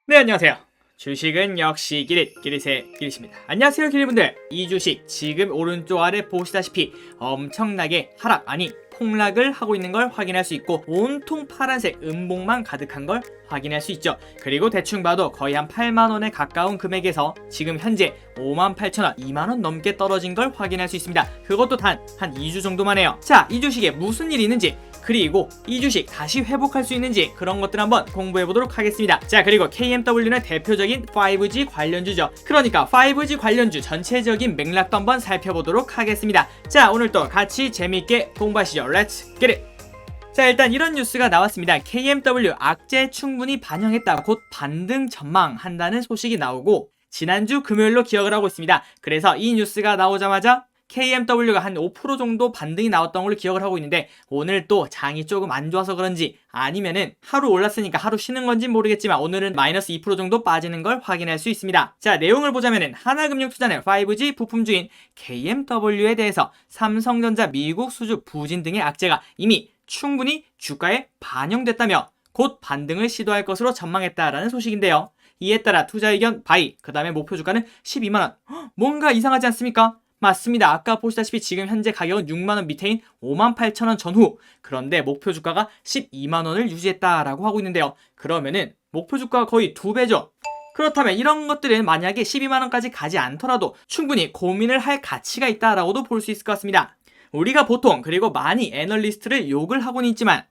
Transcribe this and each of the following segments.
네, 안녕하세요. 주식은 역시 기릿의 기릿입니다. 안녕하세요, 기릿분들. 이 주식 지금 오른쪽 아래 보시다시피 엄청나게 하락, 아니 폭락을 하고 있는 걸 확인할 수 있고 온통 파란색 음봉만 가득한 걸 확인할 수 있죠. 그리고 대충 봐도 거의 한 8만원에 가까운 금액에서 지금 현재 58,000원, 2만원 넘게 떨어진 걸 확인할 수 있습니다. 그것도 단 한 2주 정도만 해요. 자, 이 주식에 무슨 일이 있는지, 그리고 이 주식 다시 회복할 수 있는지, 그런 것들 한번 공부해보도록 하겠습니다. 자, 그리고 KMW는 대표적인 5G 관련주죠. 그러니까 5G 관련주 전체적인 맥락도 한번 살펴보도록 하겠습니다. 자, 오늘도 같이 재밌게 공부하시죠. Let's get it! 자, 일단 이런 뉴스가 나왔습니다. KMW 악재 충분히 반영했다, 곧 반등 전망한다는 소식이 나오고, 지난주 금요일로 기억을 하고 있습니다. 그래서 이 뉴스가 나오자마자 KMW가 한 5% 정도 반등이 나왔던 걸로 기억을 하고 있는데, 오늘 또 장이 조금 안 좋아서 그런지, 아니면은 하루 올랐으니까 하루 쉬는 건지 모르겠지만 오늘은 마이너스 2% 정도 빠지는 걸 확인할 수 있습니다. 자, 내용을 보자면은 하나금융투자는 5G 부품주인 KMW에 대해서 삼성전자 미국 수주 부진 등의 악재가 이미 충분히 주가에 반영됐다며 곧 반등을 시도할 것으로 전망했다라는 소식인데요. 이에 따라 투자 의견 바이, 그 다음에 목표 주가는 12만원. 뭔가 이상하지 않습니까? 맞습니다. 아까 보시다시피 지금 현재 가격은 6만원 밑에인 58,000원 전후, 그런데 목표 주가가 12만원을 유지했다라고 하고 있는데요. 그러면은 목표 주가가 거의 2배죠. 그렇다면 이런 것들은 만약에 12만원까지 가지 않더라도 충분히 고민을 할 가치가 있다라고도 볼 수 있을 것 같습니다. 우리가 보통, 그리고 많이 애널리스트를 욕을 하고는 있지만,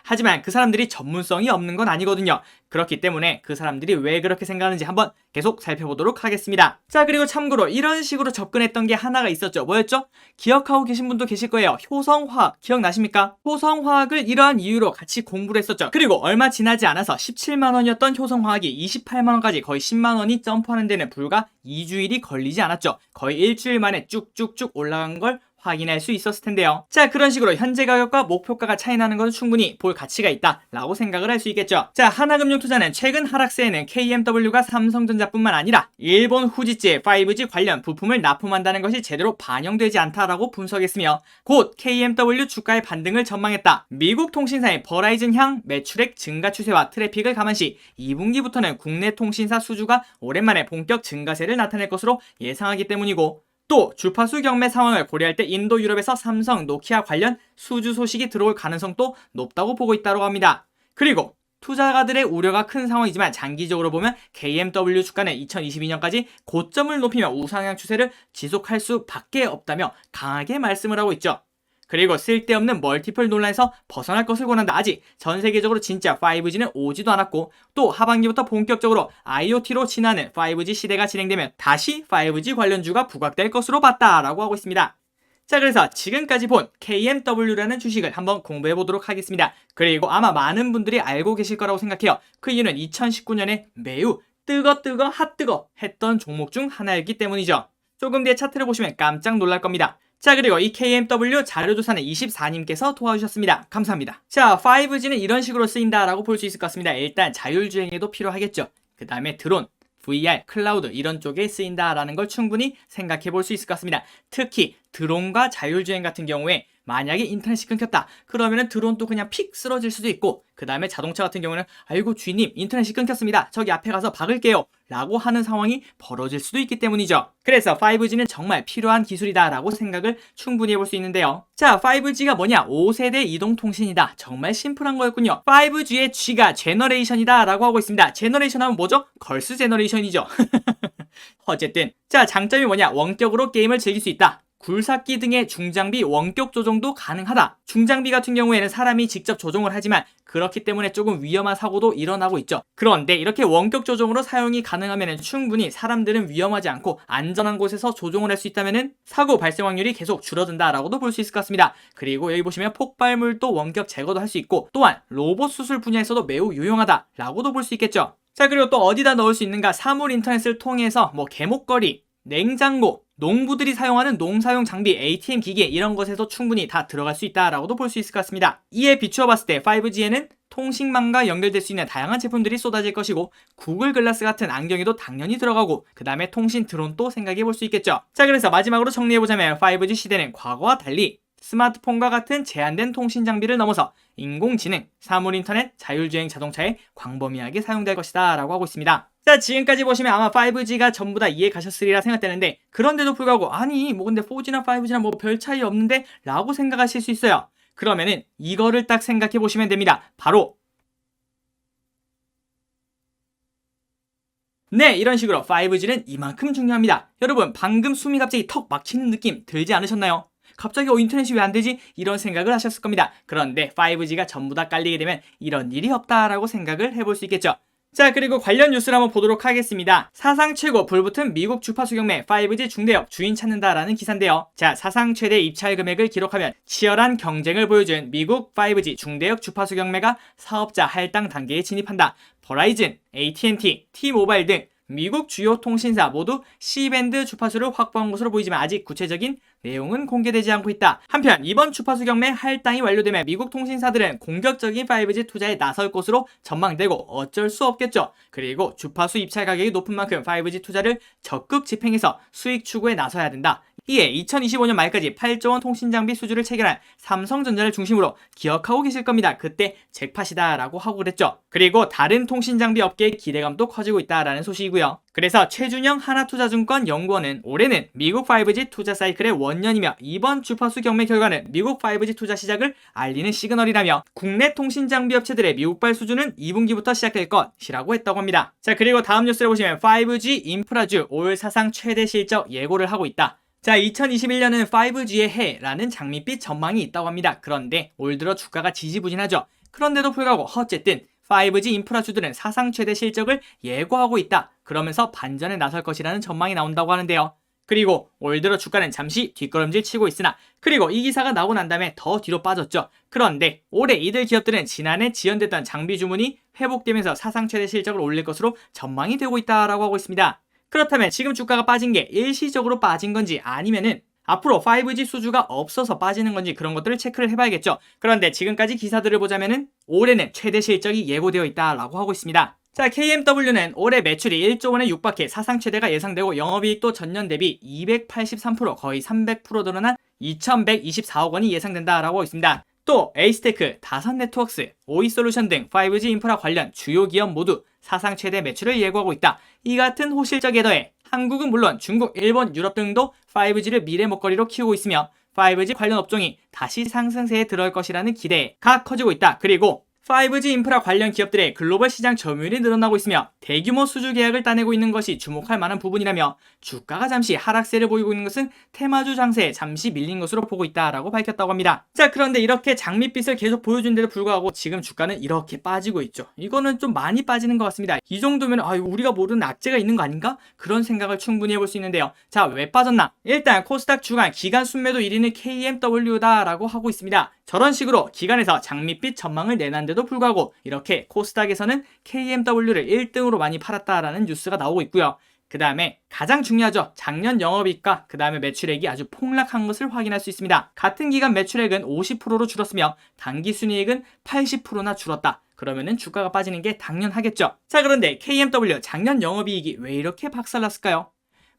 하지만 그 사람들이 전문성이 없는 건 아니거든요. 그렇기 때문에 그 사람들이 왜 그렇게 생각하는지 한번 계속 살펴보도록 하겠습니다. 자, 그리고 참고로 이런 식으로 접근했던 게 하나가 있었죠. 뭐였죠? 기억하고 계신 분도 계실 거예요. 효성화학 기억나십니까? 효성화학을 이러한 이유로 같이 공부를 했었죠. 그리고 얼마 지나지 않아서 17만원이었던 효성화학이 28만원까지 거의 10만원이 점프하는 데는 불과 2주일이 걸리지 않았죠. 거의 일주일 만에 쭉쭉쭉 올라간 걸 확인할 수 있었을 텐데요. 자, 그런 식으로 현재 가격과 목표가가 차이 나는 것은 충분히 볼 가치가 있다 라고 생각을 할 수 있겠죠. 자, 하나금융투자는 최근 하락세에는 KMW가 삼성전자뿐만 아니라 일본 후지츠의 5G 관련 부품을 납품한다는 것이 제대로 반영되지 않다라고 분석했으며, 곧 KMW 주가의 반등을 전망했다. 미국 통신사의 버라이즌 향 매출액 증가 추세와 트래픽을 감안시 2분기부터는 국내 통신사 수주가 오랜만에 본격 증가세를 나타낼 것으로 예상하기 때문이고, 또 주파수 경매 상황을 고려할 때 인도 유럽에서 삼성, 노키아 관련 수주 소식이 들어올 가능성도 높다고 보고 있다고 합니다. 그리고 투자가들의 우려가 큰 상황이지만 장기적으로 보면 KMW 주가는 2022년까지 고점을 높이며 우상향 추세를 지속할 수밖에 없다며 강하게 말씀을 하고 있죠. 그리고 쓸데없는 멀티플 논란에서 벗어날 것을 권한다. 아직 전 세계적으로 진짜 5G는 오지도 않았고, 또 하반기부터 본격적으로 IoT로 진화하는 5G 시대가 진행되면 다시 5G 관련주가 부각될 것으로 봤다라고 하고 있습니다. 자, 그래서 지금까지 본 KMW라는 주식을 한번 공부해 보도록 하겠습니다. 그리고 아마 많은 분들이 알고 계실 거라고 생각해요. 그 이유는 2019년에 매우 뜨거 핫뜨거 했던 종목 중 하나였기 때문이죠. 조금 뒤에 차트를 보시면 깜짝 놀랄 겁니다. 자, 그리고 이 KMW 자료조사는 24님께서 도와주셨습니다. 감사합니다. 자, 5G는 이런 식으로 쓰인다라고 볼 수 있을 것 같습니다. 일단 자율주행에도 필요하겠죠. 그 다음에 드론, VR, 클라우드 이런 쪽에 쓰인다라는 걸 충분히 생각해 볼 수 있을 것 같습니다. 특히 드론과 자율주행 같은 경우에 만약에 인터넷이 끊겼다 그러면은 드론도 그냥 픽 쓰러질 수도 있고, 그 다음에 자동차 같은 경우는 아이고 주인님 인터넷이 끊겼습니다, 저기 앞에 가서 박을게요 라고 하는 상황이 벌어질 수도 있기 때문이죠. 그래서 5G는 정말 필요한 기술이다 라고 생각을 충분히 해볼 수 있는데요. 자, 5G가 뭐냐? 5세대 이동통신이다. 정말 심플한 거였군요. 5G의 G가 제너레이션이다 라고 하고 있습니다. 제너레이션 하면 뭐죠? 걸스 제너레이션이죠. 어쨌든 자, 장점이 뭐냐? 원격으로 게임을 즐길 수 있다. 굴삭기 등의 중장비 원격 조종도 가능하다. 중장비 같은 경우에는 사람이 직접 조종을 하지만 그렇기 때문에 조금 위험한 사고도 일어나고 있죠. 그런데 이렇게 원격 조종으로 사용이 가능하면 충분히 사람들은 위험하지 않고 안전한 곳에서 조종을 할 수 있다면 사고 발생 확률이 계속 줄어든다라고도 볼 수 있을 것 같습니다. 그리고 여기 보시면 폭발물도 원격 제거도 할 수 있고, 또한 로봇 수술 분야에서도 매우 유용하다라고도 볼 수 있겠죠. 자, 그리고 또 어디다 넣을 수 있는가? 사물 인터넷을 통해서 개목걸이, 냉장고, 농부들이 사용하는 농사용 장비, ATM 기계 이런 것에서 충분히 다 들어갈 수 있다라고도 볼 수 있을 것 같습니다. 이에 비추어 봤을 때 5G에는 통신망과 연결될 수 있는 다양한 제품들이 쏟아질 것이고, 구글 글라스 같은 안경에도 당연히 들어가고, 그 다음에 통신 드론도 생각해 볼 수 있겠죠. 자, 그래서 마지막으로 정리해보자면 5G 시대는 과거와 달리 스마트폰과 같은 제한된 통신 장비를 넘어서 인공지능, 사물인터넷, 자율주행 자동차에 광범위하게 사용될 것이다 라고 하고 있습니다. 자, 지금까지 보시면 아마 5G가 전부 다 이해 가셨으리라 생각되는데, 그런데도 불구하고 아니 뭐 근데 4G나 5G나 뭐 별 차이 없는데 라고 생각하실 수 있어요. 그러면은 이거를 딱 생각해 보시면 됩니다. 바로 네, 이런 식으로 5G는 이만큼 중요합니다. 여러분, 방금 숨이 갑자기 턱 막히는 느낌 들지 않으셨나요? 갑자기 인터넷이 왜 안 되지? 이런 생각을 하셨을 겁니다. 그런데 5G가 전부 다 깔리게 되면 이런 일이 없다라고 생각을 해볼 수 있겠죠. 자, 그리고 관련 뉴스를 한번 보도록 하겠습니다. 사상 최고 불붙은 미국 주파수 경매 5G 중대역 주인 찾는다라는 기사인데요. 자, 사상 최대 입찰 금액을 기록하면 치열한 경쟁을 보여준 미국 5G 중대역 주파수 경매가 사업자 할당 단계에 진입한다. 버라이즌, AT&T, T-모바일 등 미국 주요 통신사 모두 C밴드 주파수를 확보한 것으로 보이지만 아직 구체적인 내용은 공개되지 않고 있다. 한편 이번 주파수 경매 할당이 완료되면 미국 통신사들은 공격적인 5G 투자에 나설 것으로 전망되고 어쩔 수 없겠죠. 그리고 주파수 입찰 가격이 높은 만큼 5G 투자를 적극 집행해서 수익 추구에 나서야 된다. 이에 2025년 말까지 8조 원 통신장비 수주를 체결한 삼성전자를 중심으로 기억하고 계실 겁니다. 그때 잭팟이다 라고 하고 그랬죠. 그리고 다른 통신장비 업계의 기대감도 커지고 있다라는 소식이고요. 그래서 최준영 하나투자증권 연구원은 올해는 미국 5G 투자 사이클의 원년이며 이번 주파수 경매 결과는 미국 5G 투자 시작을 알리는 시그널이라며 국내 통신장비 업체들의 미국발 수주는 2분기부터 시작될 것이라고 했다고 합니다. 자, 그리고 다음 뉴스를 보시면 5G 인프라주 올 사상 최대 실적 예고를 하고 있다. 자, 2021년은 5G의 해라는 장밋빛 전망이 있다고 합니다. 그런데 올 들어 주가가 지지부진하죠. 그런데도 불구하고 어쨌든 5G 인프라주들은 사상 최대 실적을 예고하고 있다. 그러면서 반전에 나설 것이라는 전망이 나온다고 하는데요. 그리고 올 들어 주가는 잠시 뒷걸음질 치고 있으나 그리고 이 기사가 나오고 난 다음에 더 뒤로 빠졌죠. 그런데 올해 이들 기업들은 지난해 지연됐던 장비 주문이 회복되면서 사상 최대 실적을 올릴 것으로 전망이 되고 있다라고 하고 있습니다. 그렇다면 지금 주가가 빠진 게 일시적으로 빠진 건지 아니면은 앞으로 5G 수주가 없어서 빠지는 건지 그런 것들을 체크를 해봐야겠죠. 그런데 지금까지 기사들을 보자면은 올해는 최대 실적이 예고되어 있다라고 하고 있습니다. 자, KMW는 올해 매출이 1조 원에 육박해 사상 최대가 예상되고 영업이익도 전년 대비 283% 거의 300% 늘어난 2,124억 원이 예상된다라고 하고 있습니다. 또 에이스테크, 다선네트워크스, 오이솔루션 등 5G 인프라 관련 주요 기업 모두 사상 최대 매출을 예고하고 있다. 이 같은 호실적에 더해 한국은 물론 중국, 일본, 유럽 등도 5G를 미래 먹거리로 키우고 있으며 5G 관련 업종이 다시 상승세에 들어올 것이라는 기대가 커지고 있다. 그리고 5G 인프라 관련 기업들의 글로벌 시장 점유율이 늘어나고 있으며 대규모 수주 계약을 따내고 있는 것이 주목할 만한 부분이라며 주가가 잠시 하락세를 보이고 있는 것은 테마주 장세에 잠시 밀린 것으로 보고 있다라고 밝혔다고 합니다. 자, 그런데 이렇게 장밋빛을 계속 보여준 데도 불구하고 지금 주가는 이렇게 빠지고 있죠. 이거는 좀 많이 빠지는 것 같습니다. 이 정도면 우리가 모르는 악재가 있는 거 아닌가? 그런 생각을 충분히 해볼 수 있는데요. 자, 왜 빠졌나? 일단 코스닥 주간 기간 순매도 1위는 KMW다라고 하고 있습니다. 저런 식으로 기간에서 장밋빛 전망을 내놨는데도 불구하고 이렇게 코스닥에서는 KMW를 1등으로 많이 팔았다라는 뉴스가 나오고 있고요. 그 다음에 가장 중요하죠. 작년 영업이익과 그 다음에 매출액이 아주 폭락한 것을 확인할 수 있습니다. 같은 기간 매출액은 50%로 줄었으며 당기순이익은 80%나 줄었다. 그러면은 주가가 빠지는 게 당연하겠죠. 자, 그런데 KMW 작년 영업이익이 왜 이렇게 박살났을까요?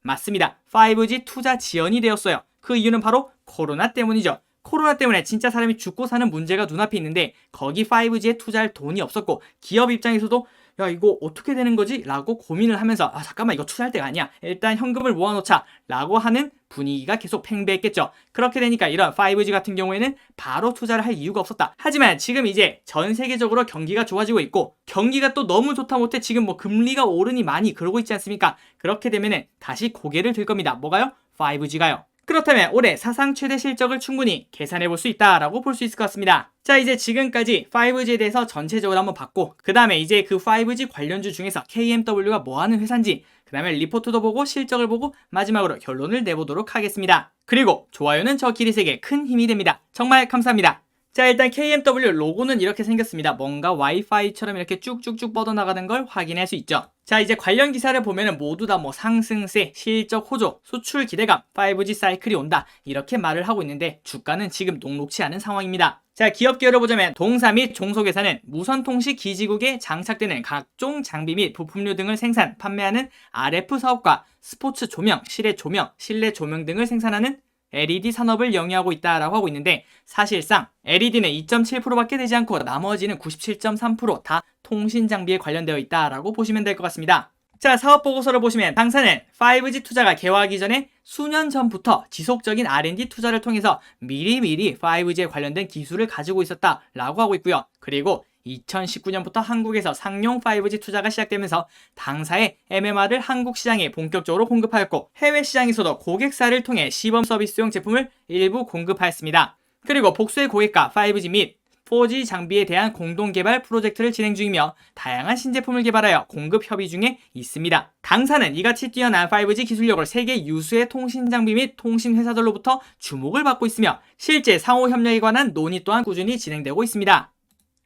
맞습니다. 5G 투자 지연이 되었어요. 그 이유는 바로 코로나 때문이죠. 코로나 때문에 진짜 사람이 죽고 사는 문제가 눈앞에 있는데 거기 5G에 투자할 돈이 없었고 기업 입장에서도 야 이거 어떻게 되는 거지? 라고 고민을 하면서 잠깐만 이거 투자할 때가 아니야. 일단 현금을 모아놓자 라고 하는 분위기가 계속 팽배했겠죠. 그렇게 되니까 이런 5G 같은 경우에는 바로 투자를 할 이유가 없었다. 하지만 지금 이제 전 세계적으로 경기가 좋아지고 있고 경기가 또 너무 좋다 못해 지금 뭐 금리가 오르니 많이 그러고 있지 않습니까? 그렇게 되면은 다시 고개를 들 겁니다. 뭐가요? 5G가요. 그렇다면 올해 사상 최대 실적을 충분히 계산해 볼 수 있다라고 볼 수 있을 것 같습니다. 자, 이제 지금까지 5G에 대해서 전체적으로 한번 봤고 그 다음에 이제 그 5G 관련주 중에서 KMW가 뭐하는 회사인지 그 다음에 리포트도 보고 실적을 보고 마지막으로 결론을 내보도록 하겠습니다. 그리고 좋아요는 저 기릿에게 큰 힘이 됩니다. 정말 감사합니다. 자, 일단 KMW 로고는 이렇게 생겼습니다. 뭔가 와이파이처럼 이렇게 쭉쭉쭉 뻗어나가는 걸 확인할 수 있죠. 자, 이제 관련 기사를 보면은 모두 다 뭐 상승세, 실적 호조, 수출 기대감, 5G 사이클이 온다 이렇게 말을 하고 있는데 주가는 지금 녹록치 않은 상황입니다. 자, 기업 기여를 보자면 동사 및 종속회사는 무선통신 기지국에 장착되는 각종 장비 및 부품류 등을 생산, 판매하는 RF 사업과 스포츠 조명, 실내 조명, 실내 조명 등을 생산하는 LED 산업을 영위하고 있다라고 하고 있는데 사실상 LED는 2.7%밖에 되지 않고 나머지는 97.3% 다 통신 장비에 관련되어 있다라고 보시면 될 것 같습니다. 자, 사업 보고서를 보시면 당사는 5G 투자가 개화하기 전에 수년 전부터 지속적인 R&D 투자를 통해서 미리미리 5G에 관련된 기술을 가지고 있었다라고 하고 있고요. 그리고 2019년부터 한국에서 상용 5G 투자가 시작되면서 당사의 MMR을 한국 시장에 본격적으로 공급하였고 해외 시장에서도 고객사를 통해 시범 서비스용 제품을 일부 공급하였습니다. 그리고 복수의 고객과 5G 및 4G 장비에 대한 공동 개발 프로젝트를 진행 중이며 다양한 신제품을 개발하여 공급 협의 중에 있습니다. 당사는 이같이 뛰어난 5G 기술력을 세계 유수의 통신 장비 및 통신 회사들로부터 주목을 받고 있으며 실제 상호 협력에 관한 논의 또한 꾸준히 진행되고 있습니다.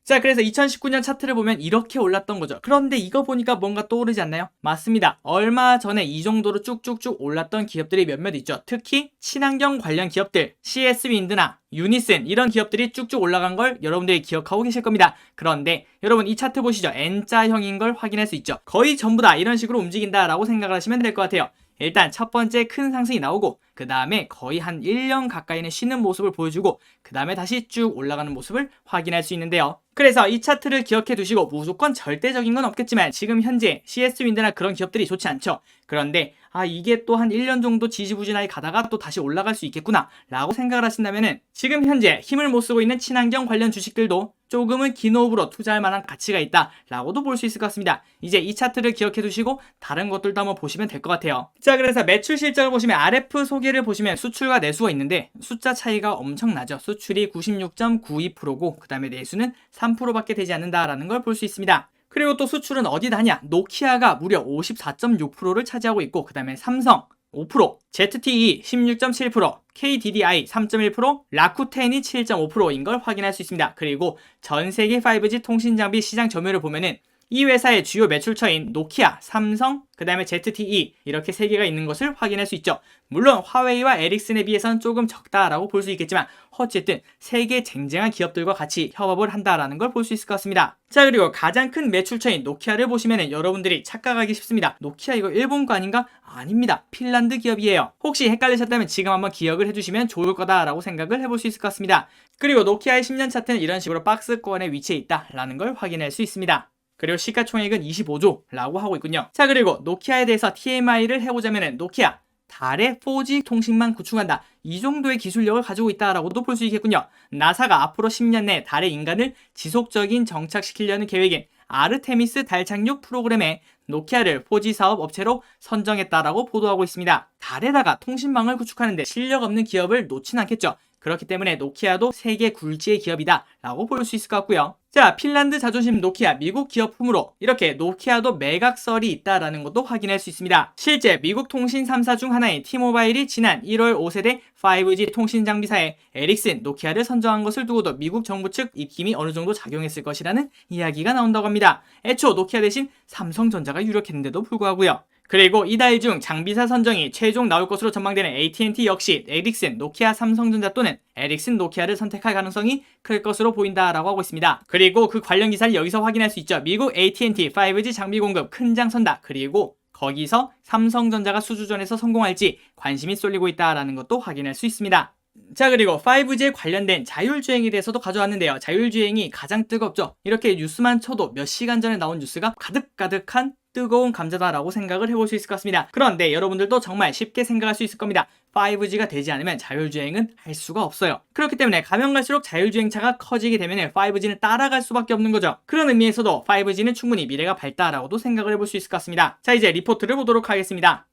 자, 그래서 2019년 차트를 보면 이렇게 올랐던 거죠. 그런데 이거 보니까 뭔가 떠오르지 않나요? 맞습니다. 얼마 전에 이 정도로 쭉쭉쭉 올랐던 기업들이 몇몇 있죠. 특히 친환경 관련 기업들, CS 윈드나 유니슨 이런 기업들이 쭉쭉 올라간 걸 여러분들이 기억하고 계실 겁니다. 그런데 여러분 이 차트 보시죠. N자형인 걸 확인할 수 있죠. 거의 전부 다 이런 식으로 움직인다라고 생각을 하시면 될 것 같아요. 일단 첫 번째 큰 상승이 나오고 그 다음에 거의 한 1년 가까이는 쉬는 모습을 보여주고 그 다음에 다시 쭉 올라가는 모습을 확인할 수 있는데요. 그래서 이 차트를 기억해 두시고 무조건 절대적인 건 없겠지만 지금 현재 CS 윈드나 그런 기업들이 좋지 않죠. 그런데 이게 또 한 1년 정도 지지부진하게 가다가 또 다시 올라갈 수 있겠구나 라고 생각을 하신다면은 지금 현재 힘을 못 쓰고 있는 친환경 관련 주식들도 조금은 긴 호흡으로 투자할 만한 가치가 있다 라고도 볼 수 있을 것 같습니다. 이제 이 차트를 기억해 두시고 다른 것들도 한번 보시면 될 것 같아요. 자, 그래서 매출 실적을 보시면 RF 소개를 보시면 수출과 내수가 있는데 숫자 차이가 엄청나죠. 수출이 96.92%고 그 다음에 내수는 3%밖에 되지 않는다라는 걸 볼 수 있습니다. 그리고 또 수출은 어디다 하냐? 노키아가 무려 54.6%를 차지하고 있고 그 다음에 삼성 5%, ZTE 16.7%, KDDI 3.1%, 라쿠텐이 7.5%인 걸 확인할 수 있습니다. 그리고 전 세계 5G 통신 장비 시장 점유율을 보면은 이 회사의 주요 매출처인 노키아, 삼성, 그 다음에 ZTE 이렇게 세 개가 있는 것을 확인할 수 있죠. 물론 화웨이와 에릭슨에 비해서는 조금 적다라고 볼 수 있겠지만 어쨌든 세계 쟁쟁한 기업들과 같이 협업을 한다라는 걸 볼 수 있을 것 같습니다. 자, 그리고 가장 큰 매출처인 노키아를 보시면 여러분들이 착각하기 쉽습니다. 노키아 이거 일본 거 아닌가? 아닙니다. 핀란드 기업이에요. 혹시 헷갈리셨다면 지금 한번 기억을 해두시면 좋을 거다라고 생각을 해볼 수 있을 것 같습니다. 그리고 노키아의 10년 차트는 이런 식으로 박스권에 위치해 있다라는 걸 확인할 수 있습니다. 그리고 시가총액은 25조라고 하고 있군요. 자, 그리고 노키아에 대해서 TMI를 해보자면 노키아 달에 4G 통신망 구축한다. 이 정도의 기술력을 가지고 있다라고도 볼 수 있겠군요. 나사가 앞으로 10년 내 달에 인간을 지속적인 정착시키려는 계획인 아르테미스 달 착륙 프로그램에 노키아를 4G 사업 업체로 선정했다라고 보도하고 있습니다. 달에다가 통신망을 구축하는데 실력 없는 기업을 놓진 않겠죠. 그렇기 때문에 노키아도 세계 굴지의 기업이다 라고 볼 수 있을 것 같고요. 자, 핀란드 자존심 노키아 미국 기업품으로 이렇게 노키아도 매각설이 있다라는 것도 확인할 수 있습니다. 실제 미국 통신 3사 중 하나인 티모바일이 지난 1월 5세대 5G 통신 장비사에 에릭슨, 노키아를 선정한 것을 두고도 미국 정부 측 입김이 어느 정도 작용했을 것이라는 이야기가 나온다고 합니다. 애초 노키아 대신 삼성전자가 유력했는데도 불구하고요. 그리고 이달 중 장비사 선정이 최종 나올 것으로 전망되는 AT&T 역시 에릭슨, 노키아, 삼성전자 또는 에릭슨, 노키아를 선택할 가능성이 클 것으로 보인다라고 하고 있습니다. 그리고 그 관련 기사를 여기서 확인할 수 있죠. 미국 AT&T 5G 장비 공급 큰 장 선다. 그리고 거기서 삼성전자가 수주전에서 성공할지 관심이 쏠리고 있다라는 것도 확인할 수 있습니다. 자, 그리고 5G에 관련된 자율주행에 대해서도 가져왔는데요. 자율주행이 가장 뜨겁죠. 이렇게 뉴스만 쳐도 몇 시간 전에 나온 뉴스가 가득가득한 뜨거운 감자다라고 생각을 해볼 수 있을 것 같습니다. 그런데 여러분들도 정말 쉽게 생각할 수 있을 겁니다. 5G가 되지 않으면 자율주행은 할 수가 없어요. 그렇기 때문에 가면 갈수록 자율주행차가 커지게 되면 5G는 따라갈 수밖에 없는 거죠. 그런 의미에서도 5G는 충분히 미래가 밝다라고도 생각을 해볼 수 있을 것 같습니다. 자, 이제 리포트를 보도록 하겠습니다.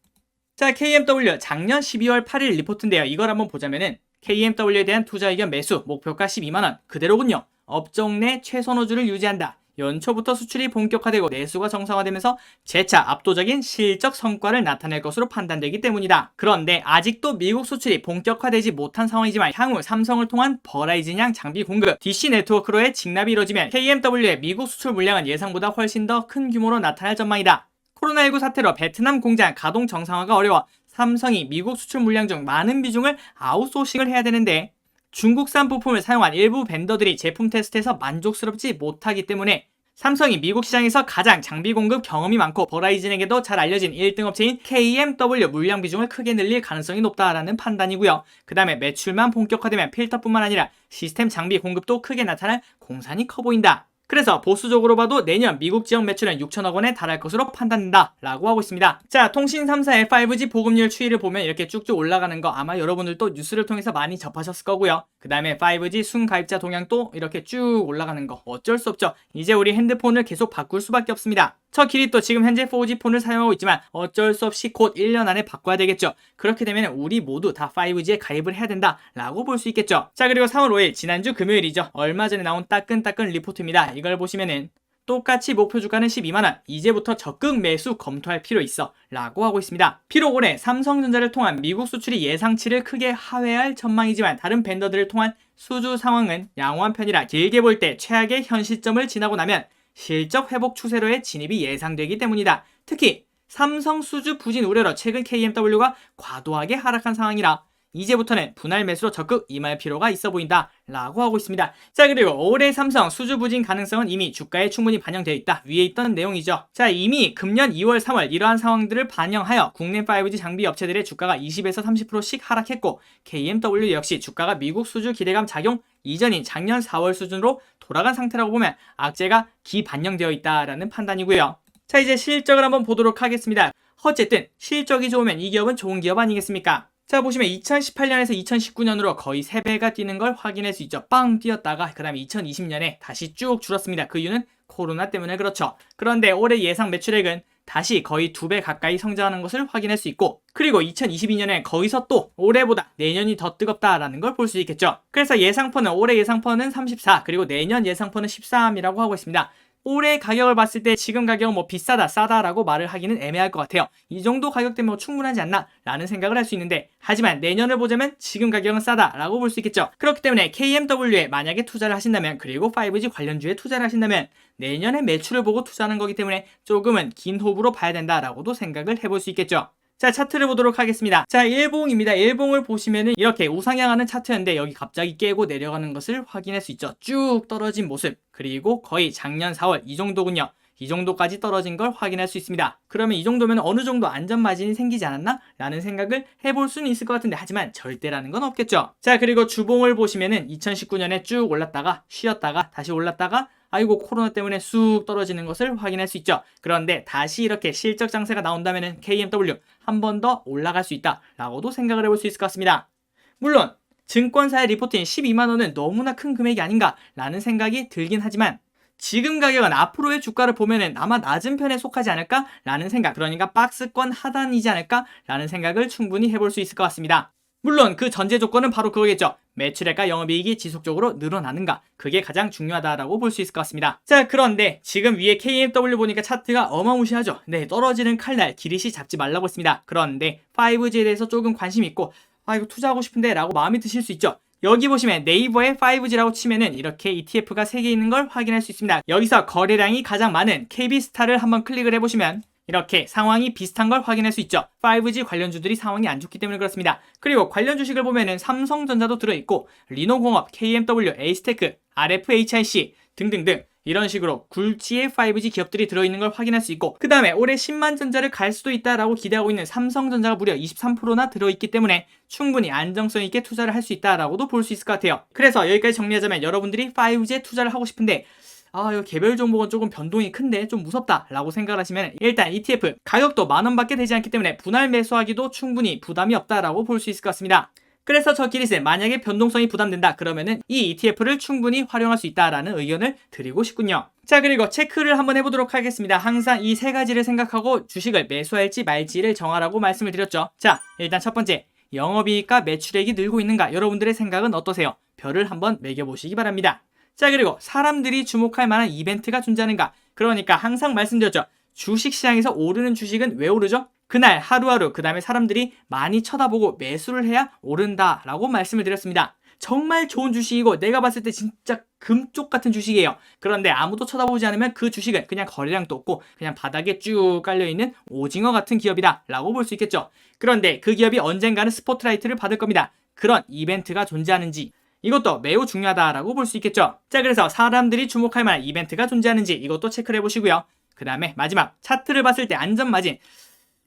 자, KMW 작년 12월 8일 리포트인데요. 이걸 한번 보자면은 KMW에 대한 투자 의견 매수 목표가 12만원 그대로군요. 업종 내 최선호주를 유지한다. 연초부터 수출이 본격화되고 내수가 정상화되면서 재차 압도적인 실적 성과를 나타낼 것으로 판단되기 때문이다. 그런데 아직도 미국 수출이 본격화되지 못한 상황이지만 향후 삼성을 통한 버라이즌양 장비 공급, DC 네트워크로의 직납이 이루어지면 KMW의 미국 수출 물량은 예상보다 훨씬 더 큰 규모로 나타날 전망이다. 코로나19 사태로 베트남 공장 가동 정상화가 어려워 삼성이 미국 수출 물량 중 많은 비중을 아웃소싱을 해야 되는데 중국산 부품을 사용한 일부 벤더들이 제품 테스트에서 만족스럽지 못하기 때문에 삼성이 미국 시장에서 가장 장비 공급 경험이 많고 버라이즌에게도 잘 알려진 1등 업체인 KMW 물량 비중을 크게 늘릴 가능성이 높다라는 판단이고요. 그 다음에 매출만 본격화되면 필터뿐만 아니라 시스템 장비 공급도 크게 나타날 공산이 커 보인다. 그래서 보수적으로 봐도 내년 미국 지역 매출은 6천억 원에 달할 것으로 판단된다 라고 하고 있습니다. 자, 통신 3사의 5G 보급률 추이를 보면 이렇게 쭉쭉 올라가는 거 아마 여러분들도 뉴스를 통해서 많이 접하셨을 거고요. 그 다음에 5G 순가입자 동향도 이렇게 쭉 올라가는 거 어쩔 수 없죠. 이제 우리 핸드폰을 계속 바꿀 수밖에 없습니다. 저 길이도 지금 현재 4G 폰을 사용하고 있지만 어쩔 수 없이 곧 1년 안에 바꿔야 되겠죠. 그렇게 되면 우리 모두 다 5G에 가입을 해야 된다 라고 볼 수 있겠죠. 자, 그리고 3월 5일 지난주 금요일이죠. 얼마 전에 나온 따끈따끈 리포트입니다. 이걸 보시면은 똑같이 목표 주가는 12만원, 이제부터 적극 매수 검토할 필요 있어 라고 하고 있습니다. 비록 올해 삼성전자를 통한 미국 수출이 예상치를 크게 하회할 전망이지만 다른 벤더들을 통한 수주 상황은 양호한 편이라 길게 볼 때 최악의 현 시점을 지나고 나면 실적 회복 추세로의 진입이 예상되기 때문이다. 특히 삼성 수주 부진 우려로 최근 KMW가 과도하게 하락한 상황이라 이제부터는 분할 매수로 적극 임할 필요가 있어 보인다 라고 하고 있습니다. 자, 그리고 올해 삼성 수주 부진 가능성은 이미 주가에 충분히 반영되어 있다. 위에 있던 내용이죠. 자, 이미 금년 2월 3월 이러한 상황들을 반영하여 국내 5G 장비 업체들의 주가가 20에서 30%씩 하락했고 KMW 역시 주가가 미국 수주 기대감 작용 이전인 작년 4월 수준으로 돌아간 상태라고 보면 악재가 기반영되어 있다라는 판단이고요. 자, 이제 실적을 한번 보도록 하겠습니다. 어쨌든 실적이 좋으면 이 기업은 좋은 기업 아니겠습니까? 자, 보시면 2018년에서 2019년으로 거의 3배가 뛰는 걸 확인할 수 있죠. 빵 뛰었다가 그 다음에 2020년에 다시 쭉 줄었습니다. 그 이유는 코로나 때문에 그렇죠. 그런데 올해 예상 매출액은 다시 거의 2배 가까이 성장하는 것을 확인할 수 있고, 그리고 2022년에 거기서 또 올해보다 내년이 더 뜨겁다라는 걸 볼 수 있겠죠. 그래서 예상퍼는 올해 예상퍼는 34, 그리고 내년 예상퍼는 13이라고 하고 있습니다. 올해 가격을 봤을 때 지금 가격은 뭐 비싸다 싸다라고 말을 하기는 애매할 것 같아요. 이 정도 가격대면 뭐 충분하지 않나 라는 생각을 할 수 있는데, 하지만 내년을 보자면 지금 가격은 싸다 라고 볼 수 있겠죠. 그렇기 때문에 KMW에 만약에 투자를 하신다면, 그리고 5G 관련주에 투자를 하신다면 내년의 매출을 보고 투자하는 거기 때문에 조금은 긴 호흡으로 봐야 된다라고도 생각을 해볼 수 있겠죠. 자, 차트를 보도록 하겠습니다. 자, 일봉입니다. 일봉을 보시면은 이렇게 우상향하는 차트였는데 여기 갑자기 깨고 내려가는 것을 확인할 수 있죠. 쭉 떨어진 모습, 그리고 거의 작년 4월 이 정도군요. 이 정도까지 떨어진 걸 확인할 수 있습니다. 그러면 이 정도면 어느 정도 안전 마진이 생기지 않았나? 라는 생각을 해볼 수는 있을 것 같은데, 하지만 절대라는 건 없겠죠. 자, 그리고 주봉을 보시면은 2019년에 쭉 올랐다가 쉬었다가 다시 올랐다가 아이고 코로나 때문에 쑥 떨어지는 것을 확인할 수 있죠. 그런데 다시 이렇게 실적 장세가 나온다면 KMW 한 번 더 올라갈 수 있다 라고도 생각을 해볼 수 있을 것 같습니다. 물론 증권사의 리포트인 12만원은 너무나 큰 금액이 아닌가 라는 생각이 들긴 하지만, 지금 가격은 앞으로의 주가를 보면은 아마 낮은 편에 속하지 않을까 라는 생각, 그러니까 박스권 하단이지 않을까 라는 생각을 충분히 해볼 수 있을 것 같습니다. 물론 그 전제 조건은 바로 그거겠죠. 매출액과 영업이익이 지속적으로 늘어나는가, 그게 가장 중요하다라고 볼 수 있을 것 같습니다. 자, 그런데 지금 위에 KMW 보니까 차트가 어마무시하죠. 네, 떨어지는 칼날 기릿이 잡지 말라고 했습니다. 그런데 5G에 대해서 조금 관심 있고 이거 투자하고 싶은데 라고 마음이 드실 수 있죠. 여기 보시면 네이버에 5G라고 치면은 이렇게 ETF가 3개 있는 걸 확인할 수 있습니다. 여기서 거래량이 가장 많은 KB스타를 한번 클릭을 해보시면 이렇게 상황이 비슷한 걸 확인할 수 있죠. 5G 관련주들이 상황이 안 좋기 때문에 그렇습니다. 그리고 관련 주식을 보면은 삼성전자도 들어있고 리노공업, KMW, 에이스테크, RFHIC 등등등 이런 식으로 굴지의 5G 기업들이 들어있는 걸 확인할 수 있고, 그 다음에 올해 10만 전자를 갈 수도 있다라고 기대하고 있는 삼성전자가 무려 23%나 들어있기 때문에 충분히 안정성 있게 투자를 할 수 있다라고도 볼 수 있을 것 같아요. 그래서 여기까지 정리하자면, 여러분들이 5G에 투자를 하고 싶은데 이거 개별 종목은 조금 변동이 큰데 좀 무섭다 라고 생각을 하시면, 일단 ETF 가격도 만원밖에 되지 않기 때문에 분할 매수하기도 충분히 부담이 없다라고 볼 수 있을 것 같습니다. 그래서 저 기릿은 만약에 변동성이 부담된다 그러면은 이 ETF를 충분히 활용할 수 있다라는 의견을 드리고 싶군요. 자, 그리고 체크를 한번 해보도록 하겠습니다. 항상 이 3가지를 생각하고 주식을 매수할지 말지를 정하라고 말씀을 드렸죠. 자, 일단 첫 번째, 영업이익과 매출액이 늘고 있는가, 여러분들의 생각은 어떠세요? 별을 한번 매겨보시기 바랍니다. 자, 그리고 사람들이 주목할 만한 이벤트가 존재하는가, 그러니까 항상 말씀드렸죠. 주식시장에서 오르는 주식은 왜 오르죠? 그날 하루하루 그 다음에 사람들이 많이 쳐다보고 매수를 해야 오른다라고 말씀을 드렸습니다. 정말 좋은 주식이고 내가 봤을 때 진짜 금쪽 같은 주식이에요. 그런데 아무도 쳐다보지 않으면 그 주식은 그냥 거래량도 없고 그냥 바닥에 쭉 깔려있는 오징어 같은 기업이다 라고 볼 수 있겠죠. 그런데 그 기업이 언젠가는 스포트라이트를 받을 겁니다. 그런 이벤트가 존재하는지, 이것도 매우 중요하다라고 볼 수 있겠죠. 자, 그래서 사람들이 주목할 만한 이벤트가 존재하는지 이것도 체크를 해보시고요. 그 다음에 마지막 차트를 봤을 때 안전마진,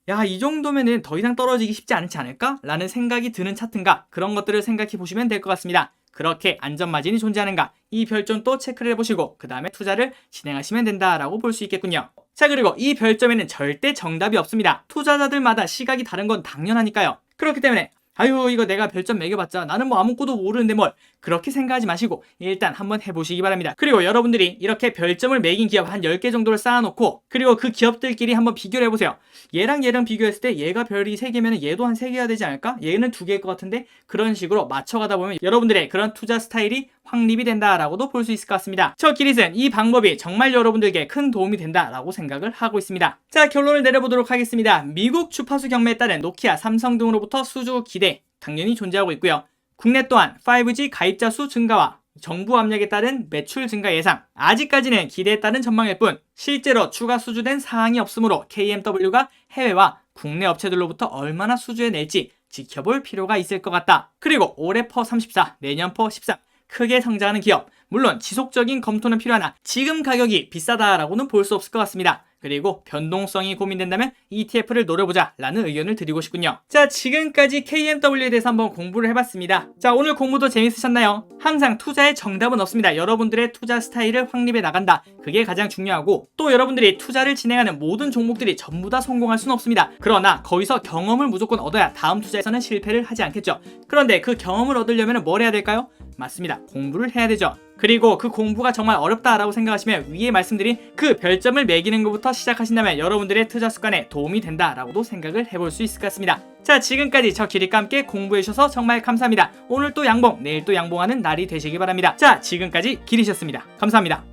야, 이 정도면은 더 이상 떨어지기 쉽지 않지 않을까? 라는 생각이 드는 차트인가? 그런 것들을 생각해 보시면 될 것 같습니다. 그렇게 안전마진이 존재하는가? 이 별점 또 체크를 해보시고 그 다음에 투자를 진행하시면 된다라고 볼 수 있겠군요. 자, 그리고 이 별점에는 절대 정답이 없습니다. 투자자들마다 시각이 다른 건 당연하니까요. 그렇기 때문에 아유, 이거 내가 별점 매겨봤자 나는 뭐 아무것도 모르는데 뭘, 그렇게 생각하지 마시고 일단 한번 해보시기 바랍니다. 그리고 여러분들이 이렇게 별점을 매긴 기업 한 10개 정도를 쌓아놓고 그리고 그 기업들끼리 한번 비교를 해보세요. 얘랑 얘랑 비교했을 때 얘가 별이 3개면 얘도 한 3개가 되지 않을까? 얘는 2개일 것 같은데, 그런 식으로 맞춰가다 보면 여러분들의 그런 투자 스타일이 확립이 된다라고도 볼 수 있을 것 같습니다. 저 기릿은 이 방법이 정말 여러분들에게 큰 도움이 된다라고 생각을 하고 있습니다. 자, 결론을 내려보도록 하겠습니다. 미국 주파수 경매에 따른 노키아, 삼성 등으로부터 수주 기대 당연히 존재하고 있고요. 국내 또한 5G 가입자 수 증가와 정부 압력에 따른 매출 증가 예상, 아직까지는 기대에 따른 전망일 뿐 실제로 추가 수주된 사항이 없으므로 KMW가 해외와 국내 업체들로부터 얼마나 수주해 낼지 지켜볼 필요가 있을 것 같다. 그리고 올해 퍼 34, 내년 퍼 13 크게 성장하는 기업, 물론 지속적인 검토는 필요하나 지금 가격이 비싸다라고는 볼 수 없을 것 같습니다. 그리고 변동성이 고민된다면 ETF를 노려보자 라는 의견을 드리고 싶군요. 자, 지금까지 KMW에 대해서 한번 공부를 해봤습니다. 자, 오늘 공부도 재밌으셨나요? 항상 투자에 정답은 없습니다. 여러분들의 투자 스타일을 확립해 나간다, 그게 가장 중요하고, 또 여러분들이 투자를 진행하는 모든 종목들이 전부 다 성공할 수는 없습니다. 그러나 거기서 경험을 무조건 얻어야 다음 투자에서는 실패를 하지 않겠죠. 그런데 그 경험을 얻으려면 뭘 해야 될까요? 맞습니다. 공부를 해야 되죠. 그리고 그 공부가 정말 어렵다라고 생각하시면 위에 말씀드린 그 별점을 매기는 것부터 시작하신다면 여러분들의 투자 습관에 도움이 된다라고도 생각을 해볼 수 있을 것 같습니다. 자, 지금까지 저 기릿과 함께 공부해 주셔서 정말 감사합니다. 오늘 또 양봉, 내일 또 양봉하는 날이 되시기 바랍니다. 자, 지금까지 기릿이었습니다. 감사합니다.